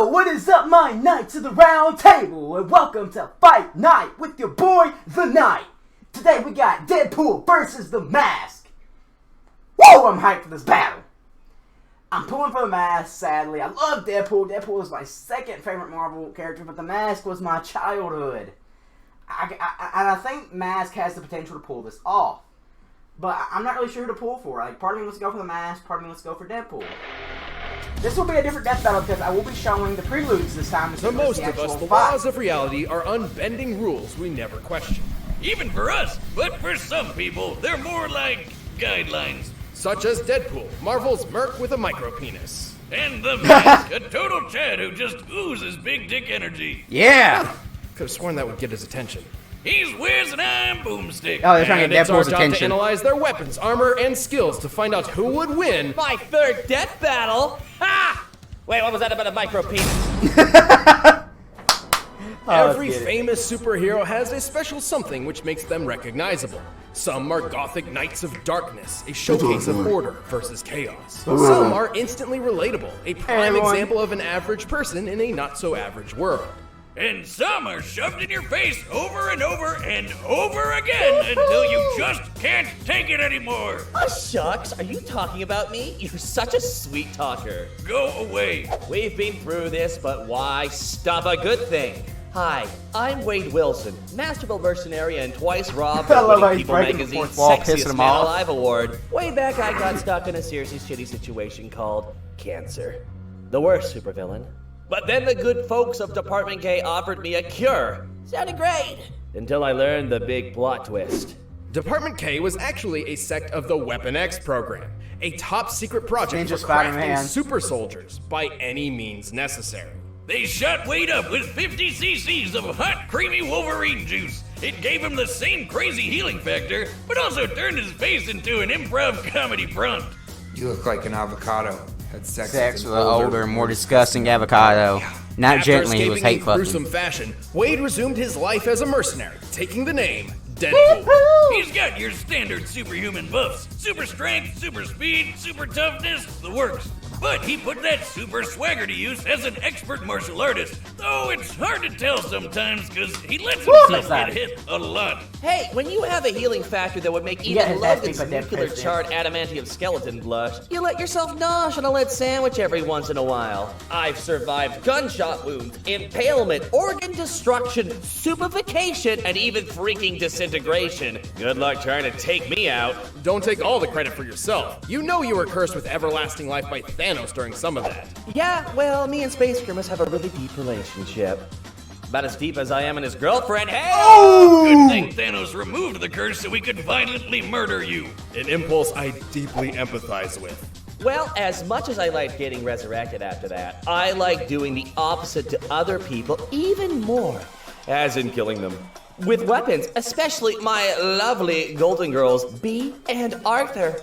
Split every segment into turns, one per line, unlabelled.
Yo, what is up, my Knights of the Round Table, and welcome to Fight Night with your boy, The Knight. Today we got Deadpool versus The Mask. Whoa, I'm hyped for this battle. I'm pulling for The Mask, sadly. I love Deadpool. Deadpool is my second favorite Marvel character, but The Mask was my childhood. And I think Mask has the potential to pull this off. But I'm not really sure who to pull for. Like, part of me wants to go for The Mask, part of me wants to go for Deadpool. This will be a different death battle because I will be showing the preludes this time.
To most of us, the laws of reality are unbending rules we never question.
Even for us, but for some people, they're more like guidelines.
Such as Deadpool, Marvel's merc with a micropenis.
And The Mask, a total Chad who just oozes big dick energy.
Yeah!
Could have sworn that would get his attention.
He's Wiz and I'm Boomstick.
Oh, they're trying to get
It's our
Deadpool's
job to
attention.
analyze their weapons, armor, and skills to find out who would win.
My third death battle? Ha! Wait, what was that about a micropenis?
Every famous superhero has a special something which makes them recognizable. Some are gothic knights of darkness, a showcase of order versus chaos. Some are instantly relatable, a prime example of an average person in a not-so-average world.
And some are shoved in your face over and over and over again until you just can't take it anymore.
Oh, shucks, are you talking about me? You're such a sweet talker.
Go away.
We've been through this, but why stop a good thing? Hi, I'm Wade Wilson, masterful mercenary and twice robbed
I love
the
how
Winning
he's
People
breaking the
Magazine's
fourth wall, pissing
Sexiest
him
Man
off.
Alive award. Way back, I got stuck in a seriously shitty situation called cancer. The worst supervillain. But then the good folks of Department K offered me a cure. Sounded great. Until I learned the big plot twist.
Department K was actually a sect of the Weapon X program, a top-secret project
Ninja
for crafting
Spider-Man.
super soldiers by any means necessary.
They shot Wade up with 50 cc's of hot, creamy Wolverine juice. It gave him the same crazy healing factor, but also turned his face into an improv comedy prompt.
You look like an avocado. Had sex
Sex with an older, more disgusting avocado. Not
After
gently, he was
escaping
hate
in
fucking.
gruesome fashion, Wade resumed his life as a mercenary, taking the name Deadpool.
He's got your standard superhuman buffs. Super strength, super speed, super toughness, the works. But he put that super swagger to use as an expert martial artist. Though it's hard to tell sometimes because he lets himself get hit a lot.
Hey, when you have a healing factor that would make
Yeah,
even
that's
Logan's
me, but they're
nuclear
pissed,
charred adamantium skeleton blush, you let yourself nosh on a lead sandwich every once in a while. I've survived gunshot wounds, impalement, organ destruction, stupefaction, and even freaking disintegration. Good luck trying to take me out.
Don't take all the credit for yourself. You know you were cursed with everlasting life by Thanos during some of that.
Yeah, well, me and Space Grimace have a really deep relationship. About as deep as I am and his girlfriend. Hey!
Good thing Thanos removed the curse so we could violently murder you.
An impulse I deeply empathize with.
Well, as much as I like getting resurrected after that, I like doing the opposite to other people even more. As in killing them. With weapons, especially my lovely Golden Girls, Bee and Arthur.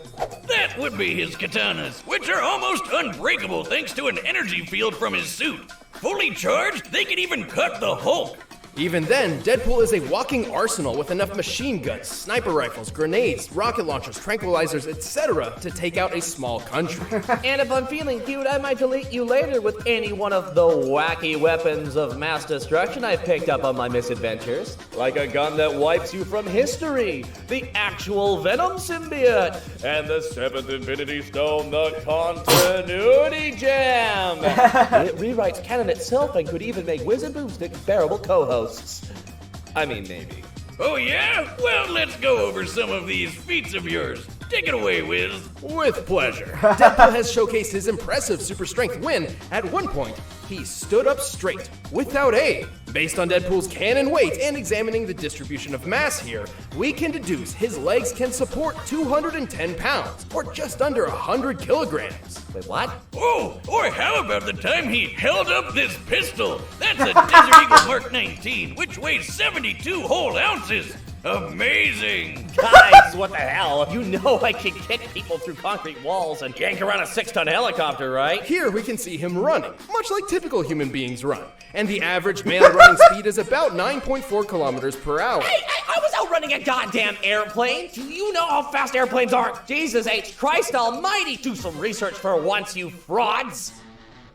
That would be his katanas, which are almost unbreakable thanks to an energy field from his suit. Fully charged, they can even cut the Hulk.
Even then, Deadpool is a walking arsenal with enough machine guns, sniper rifles, grenades, rocket launchers, tranquilizers, etc. to take out a small country.
And if I'm feeling cute, I might delete you later with any one of the wacky weapons of mass destruction I picked up on my misadventures. Like a gun that wipes you from history, the actual Venom symbiote, and the 7th Infinity Stone, the Continuity Gem. It rewrites canon itself and could even make Wiz and Boomstick bearable co-hosts. I mean, maybe.
Oh yeah? Well, let's go over some of these feats of yours. Take it away, Wiz.
With pleasure. Deadpool has showcased his impressive super strength when, at one point, he stood up straight, without aid. Based on Deadpool's canon weight and examining the distribution of mass here, we can deduce his legs can support 210 pounds, or just under 100 kilograms.
Wait, what?
Oh, or how about the time he held up this pistol? That's a Desert Eagle Mark 19, which weighs 72 whole ounces. Amazing!
Guys, what the hell? You know I can kick people through concrete walls and yank around a 6-ton helicopter, right?
Here we can see him running, much like typical human beings run, and the average male running speed is about 9.4 kilometers per hour.
Hey, I was outrunning a goddamn airplane. Do you know how fast airplanes are? Jesus H. Christ almighty, do some research for once, you frauds.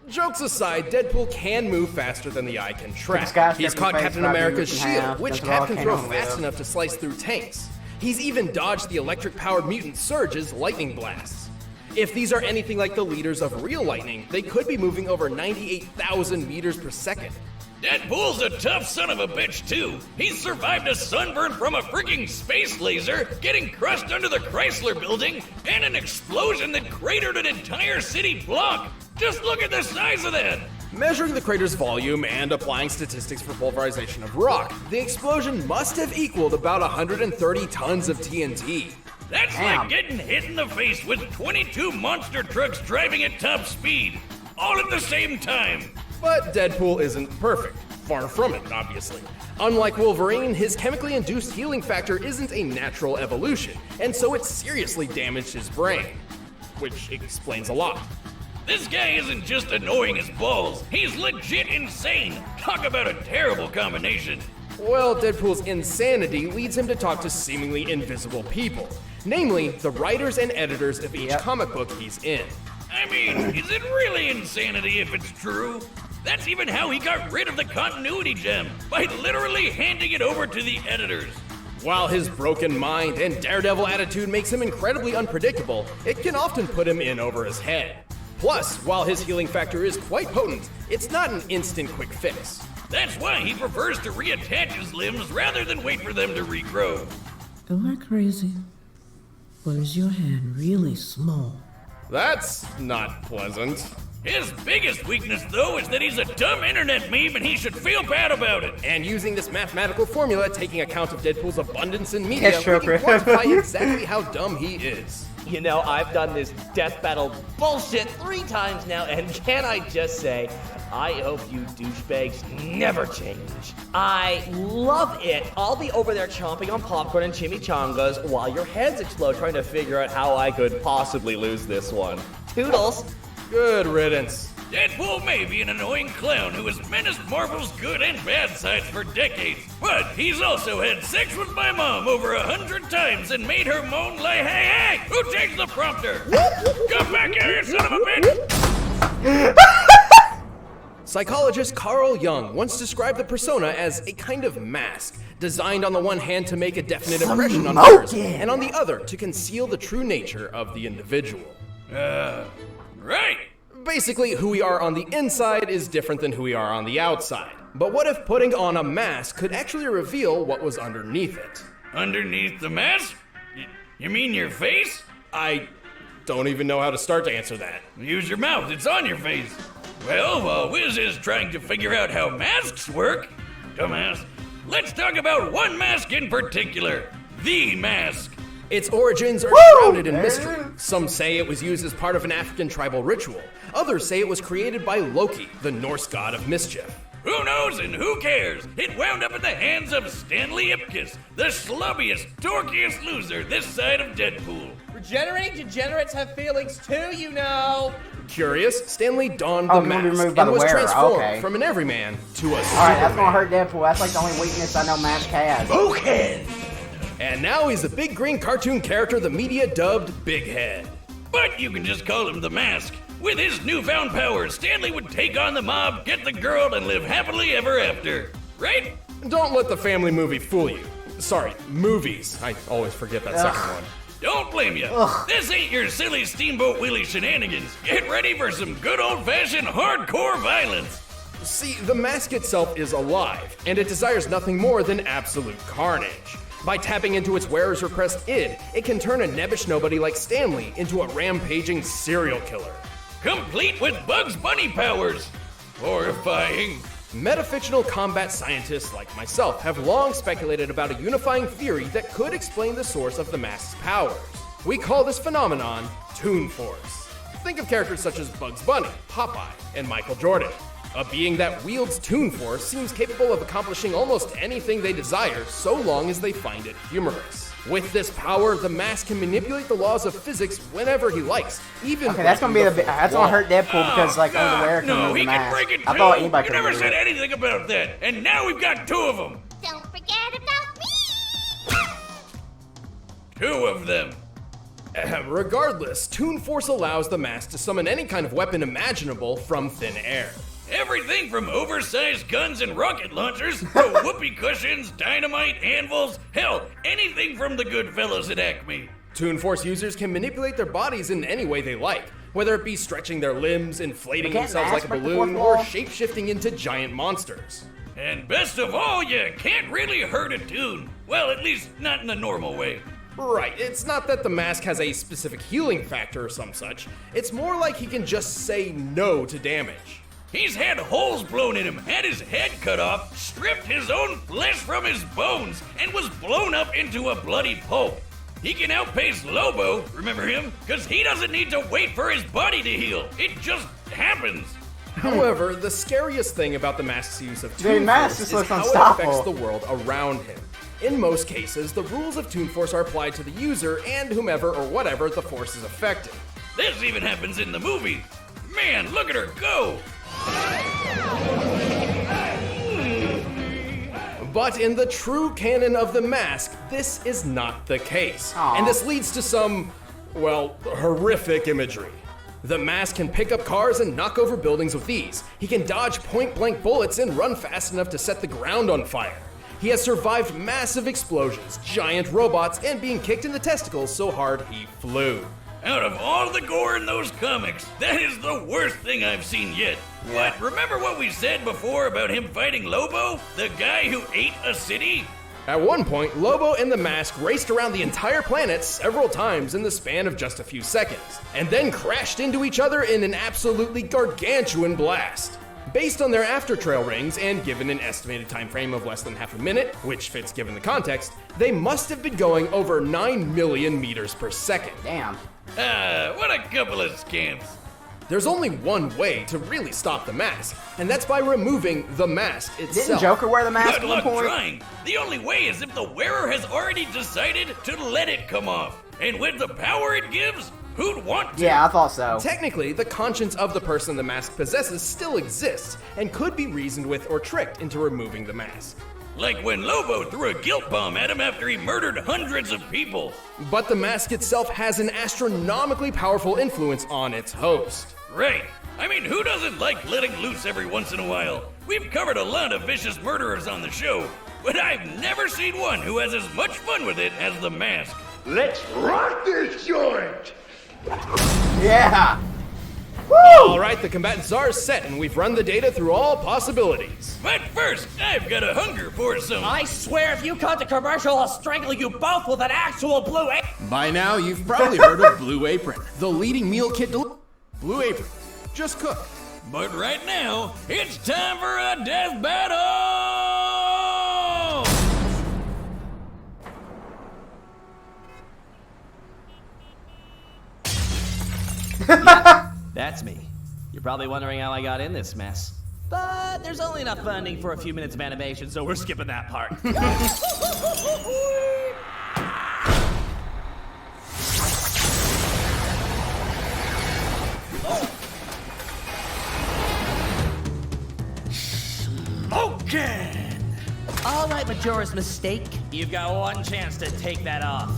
Jokes aside, Deadpool can move faster than the eye can track.
skyscraper
He's caught
face
Captain
about
America's
you in
shield,
half.
which
That's
Cap
all
can
came
throw
out
fast
with.
enough to slice through tanks. He's even dodged the electric-powered mutant Surge's lightning blasts. If these are anything like the leaders of real lightning, they could be moving over 98,000 meters per second.
Deadpool's a tough son of a bitch, too. He's survived a sunburn from a freaking space laser, getting crushed under the Chrysler building, and an explosion that cratered an entire city block. Just look at the size of that.
Measuring the crater's volume and applying statistics for pulverization of rock, the explosion must have equaled about 130 tons of TNT.
That's
Damn.
like getting hit in the face with 22 monster trucks driving at top speed, all at the same time.
But Deadpool isn't perfect. Far from it, obviously. Unlike Wolverine, his chemically induced healing factor isn't a natural evolution, and so it seriously damaged his brain. Which explains a lot.
This guy isn't just annoying as balls, he's legit insane. Talk about a terrible combination.
Well, Deadpool's insanity leads him to talk to seemingly invisible people, namely the writers and editors of each comic book he's in.
I mean, is it really insanity if it's true? That's even how he got rid of the continuity gem, by literally handing it over to the editors.
While his broken mind and daredevil attitude makes him incredibly unpredictable, it can often put him in over his head. Plus, while his healing factor is quite potent, it's not an instant quick fix.
That's why he prefers to reattach his limbs rather than wait for them to regrow.
Am I crazy? Or is your hand really small?
That's not pleasant.
His biggest weakness, though, is that he's a dumb internet meme and he should feel bad about it.
And using this mathematical formula, taking account of Deadpool's abundance in media,
Yes, sure,
we can
Chris.
quantify exactly how dumb he is.
You know, I've done this death battle bullshit 3 times now, and can I just say, I hope you douchebags never change. I love it. I'll be over there chomping on popcorn and chimichangas while your heads explode trying to figure out how I could possibly lose this one. Toodles.
Good riddance.
Deadpool may be an annoying clown who has menaced Marvel's good and bad sides for decades, but he's also had sex with my mom over 100 times and made her moan like, hey, hey, who changed the prompter? Come back here, you son of a bitch!
Psychologist Carl Jung once described the persona as a kind of mask, designed on the one hand to make a definite impression on others, and on the other to conceal the true nature of the individual.
Right.
Basically, who we are on the inside is different than who we are on the outside. But what if putting on a mask could actually reveal what was underneath it?
Underneath the mask? You mean your face?
I don't even know how to start to answer that.
Use your mouth, it's on your face. Well, while Wiz is trying to figure out how masks work, dumbass, let's talk about one mask in particular, the mask.
Its origins are shrouded in mystery. Some say it was used as part of an African tribal ritual. Others say it was created by Loki, the Norse god of mischief.
Who knows and who cares? It wound up in the hands of Stanley Ipkiss, the slubbiest, dorkiest loser this side of Deadpool.
Regenerating degenerates have feelings too, you know.
Curious, Stanley donned
Oh,
the
it's gonna be
mask
removed by
and
the
was
wearer,
transformed
okay.
from an everyman to a
Alright, that's gonna
Superman.
hurt Deadpool. That's like the only weakness I know Mask has.
Okay.
And now he's a big green cartoon character the media dubbed Big Head.
But you can just call him the Mask. With his newfound powers, Stanley would take on the mob, get the girl, and live happily ever after. Right?
Don't let the family movie fool you. Sorry, movies. I always forget that second one.
Don't blame you. This ain't your silly Steamboat Willie shenanigans. Get ready for some good old-fashioned hardcore violence.
See, the mask itself is alive, and it desires nothing more than absolute carnage. By tapping into its wearer's repressed id, it can turn a nebbish nobody like Stanley into a rampaging serial killer.
Complete with Bugs Bunny powers. Horrifying.
Metafictional combat scientists like myself have long speculated about a unifying theory that could explain the source of the mask's powers. We call this phenomenon Toon Force. Think of characters such as Bugs Bunny, Popeye, and Michael Jordan. A being that wields Toon Force seems capable of accomplishing almost anything they desire so long as they find it humorous. With this power, the mask can manipulate the laws of physics whenever he likes, even
Okay, that's gonna be
breaking
the that's gonna
fourth
hurt Deadpool because like only the wearer can
no,
move
he
the
can
mask.
break it too.
I thought anybody
You
could
never
move
said
it.
anything about that, and now we've got 2 of them.
Don't forget about me!
2 of them.
Regardless, Toon Force allows the mask to summon any kind of weapon imaginable from thin air.
Everything from oversized guns and rocket launchers to whoopee cushions, dynamite, anvils, hell, anything from the good fellows at Acme.
Toon Force users can manipulate their bodies in any way they like, whether it be stretching their limbs, inflating
Can't
themselves like a
aspect the
balloon,
fourth
or
wall?
shape-shifting into giant monsters.
And best of all, you can't really hurt a Toon. Well, at least not in the normal way.
Right, it's not that the mask has a specific healing factor or some such, it's more like he can just say no to damage.
He's had holes blown in him, had his head cut off, stripped his own flesh from his bones, and was blown up into a bloody pulp. He can outpace Lobo, remember him? Because he doesn't need to wait for his body to heal. It just happens.
However, the scariest thing about the mask's use of
The
Toon
mask
Force
just
is
looks
how it
unstoppable.
affects the world around him. In most cases, the rules of Toon Force are applied to the user and whomever or whatever the force is affecting.
This even happens in the movie. Man, look at her go.
But in the true canon of the mask, this is not the case.
Aw.
And this leads to some, well, horrific imagery. The mask can pick up cars and knock over buildings with ease. He can dodge point-blank bullets and run fast enough to set the ground on fire. He has survived massive explosions, giant robots, and being kicked in the testicles so hard he flew.
Out of all the gore in those comics, that is the worst thing I've seen yet. But remember what we said before about him fighting Lobo? The guy who ate a city?
At one point, Lobo and the mask raced around the entire planet several times in the span of just a few seconds, and then crashed into each other in an absolutely gargantuan blast. Based on their after-trail rings, and given an estimated time frame of less than half a minute, which fits given the context, they must have been going over 9 million meters per second.
Damn.
Ah, what a couple of scamps.
There's only one way to really stop the mask, and that's by removing the mask itself.
Didn't Joker wear the mask
Good
at one
luck
point?
trying. The only way is if the wearer has already decided to let it come off. And with the power it gives, who'd want to?
Yeah, I thought so.
Technically, the conscience of the person the mask possesses still exists, and could be reasoned with or tricked into removing the mask.
Like when Lobo threw a guilt bomb at him after he murdered hundreds of people.
But the mask itself has an astronomically powerful influence on its host.
Right. I mean, who doesn't like letting loose every once in a while? We've covered a lot of vicious murderers on the show, but I've never seen one who has as much fun with it as the mask.
Let's rock this joint!
Yeah.
All right, the combatants are set, and we've run the data through all possibilities.
But first, I've got a hunger for some.
I swear if you cut the commercial, I'll strangle you both with an actual blue apron.
By now, you've probably heard of Blue Apron, the leading meal kit Blue Apron. Just cook.
But right now, it's time for a death battle!
That's me. You're probably wondering how I got in this mess. But there's only enough funding for a few minutes of animation, so we're skipping that part.
Smoking!
All right, Majora's Mistake. You've got one chance to take that off.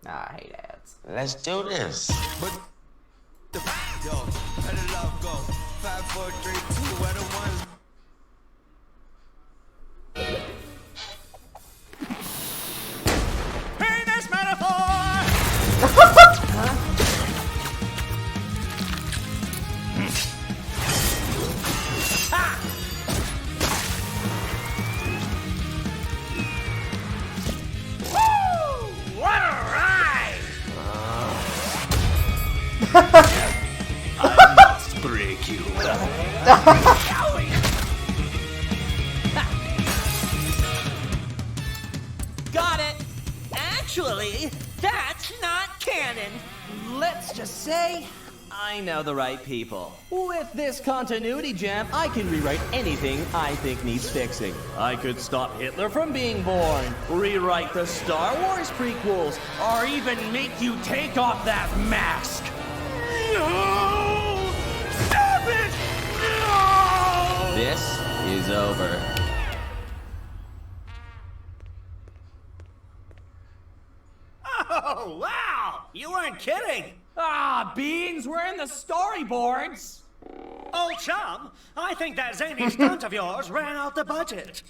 I hate ads.
Let's do this.
Penis metaphor! Woo! What a ride! I must break you.
Got it! Actually, that's not canon. Let's just say I know the right people. With this continuity jam, I can rewrite anything I think needs fixing. I could stop Hitler from being born, rewrite the Star Wars prequels, or even make you take off that mask.
No! Stop it! No!
This is over.
kidding.
Ah, Beans, we're in the storyboards.
Old chum, I think that zany stunt of yours ran out the budget.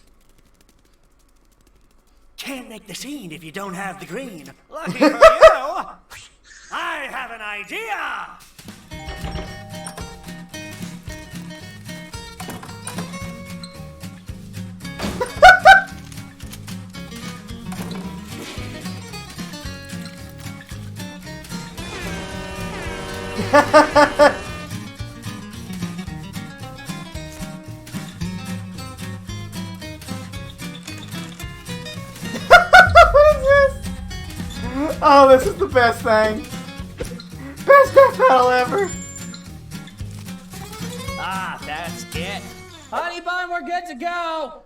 Can't make the scene if you don't have the green. Lucky for you, I have an idea.
Oh, this is the best thing. Best death battle ever.
Ah, that's it. Honey bun, we're good to go.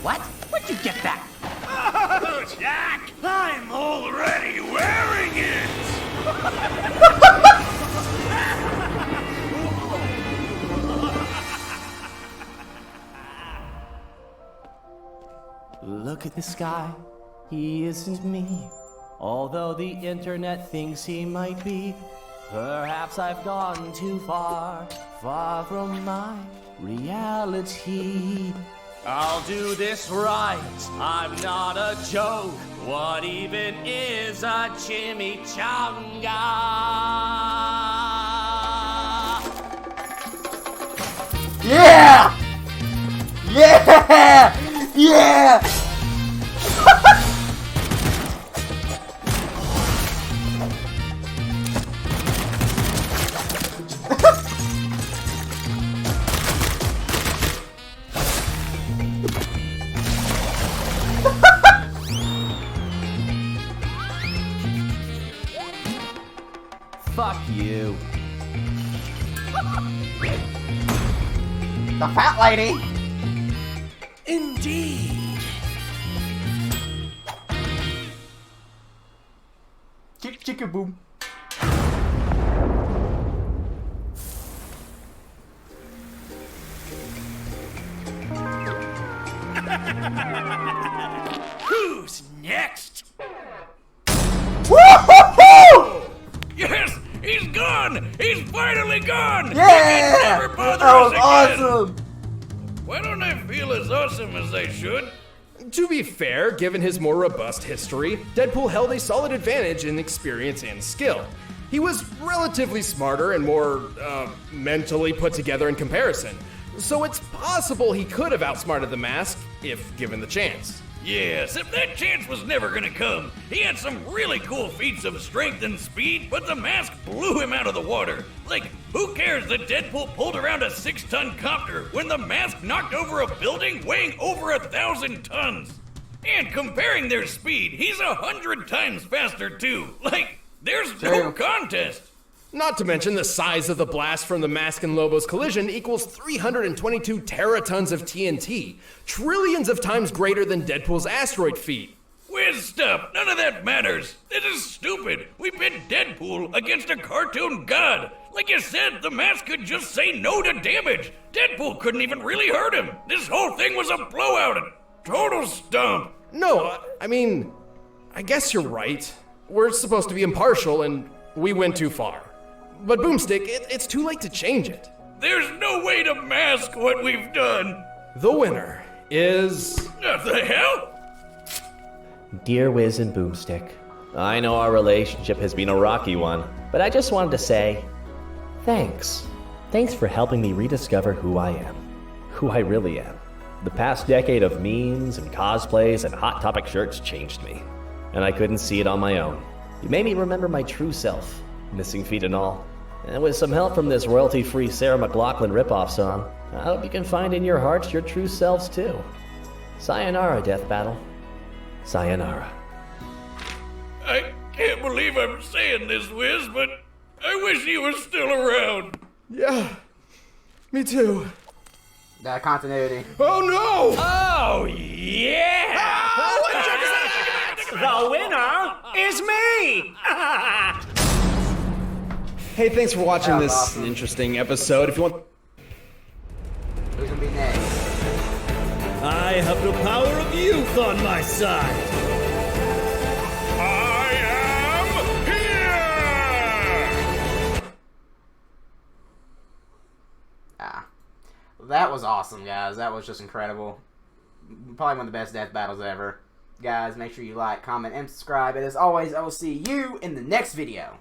What? Where'd you get that? Oh, Jack! I'm already wearing it!
Look at the sky, he isn't me. Although the internet thinks he might be. Perhaps I've gone too far, far from my reality. I'll do this right, I'm not a joke. What even is a chimichanga?
Yeah! Yeah! Yeah!
Fuck you.
The fat lady!
Indeed.
Chicka boom.
Who's next?
Woo-hoo-hoo!
Yes, he's gone. He's finally gone. He
Yeah!
can never bother
That was
us again.
awesome!
Why don't I feel as awesome as I should?
To be fair, given his more robust history, Deadpool held a solid advantage in experience and skill. He was relatively smarter and more, mentally put together in comparison. So it's possible he could have outsmarted the Mask, if given the chance.
Yeah, except that chance was never gonna come. He had some really cool feats of strength and speed, but the Mask blew him out of the water. Like, who cares that Deadpool pulled around a 6-ton copter when the Mask knocked over a building weighing over 1,000 tons? And comparing their speed, he's 100 times faster too. Like, there's no contest.
Not to mention the size of the blast from the Mask and Lobo's collision equals 322 teratons of TNT, trillions of times greater than Deadpool's asteroid feat.
Whiz stuff, none of that matters. This is stupid. We pit Deadpool against a cartoon god. Like you said, the Mask could just say no to damage. Deadpool couldn't even really hurt him. This whole thing was a blowout. A total stump.
No, I mean, I guess you're right. We're supposed to be impartial and we went too far. But Boomstick, it's too late to change it.
There's no way to mask what we've done.
The winner is...
What the hell?
Dear Wiz and Boomstick, I know our relationship has been a rocky one, but I just wanted to say, thanks. Thanks for helping me rediscover who I am. Who I really am. The past decade of memes and cosplays and Hot Topic shirts changed me, and I couldn't see it on my own. You made me remember my true self, missing feet and all. And with some help from this royalty-free Sarah McLachlan ripoff song, I hope you can find in your hearts your true selves too. Sayonara, Death Battle. Sayonara.
I can't believe I'm saying this, Wiz, but I wish he was still around.
Yeah, me too.
That continuity.
Oh no!
Oh, yeah!
The winner is me!
Hey, thanks for watching
That was
this
awesome.
interesting episode. If you want.
Who's gonna be next?
I have the power of youth on my side.
I am here!
That was awesome, guys. That was just incredible. Probably one of the best death battles ever. Guys, make sure you like, comment, and subscribe. And as always, I will see you in the next video.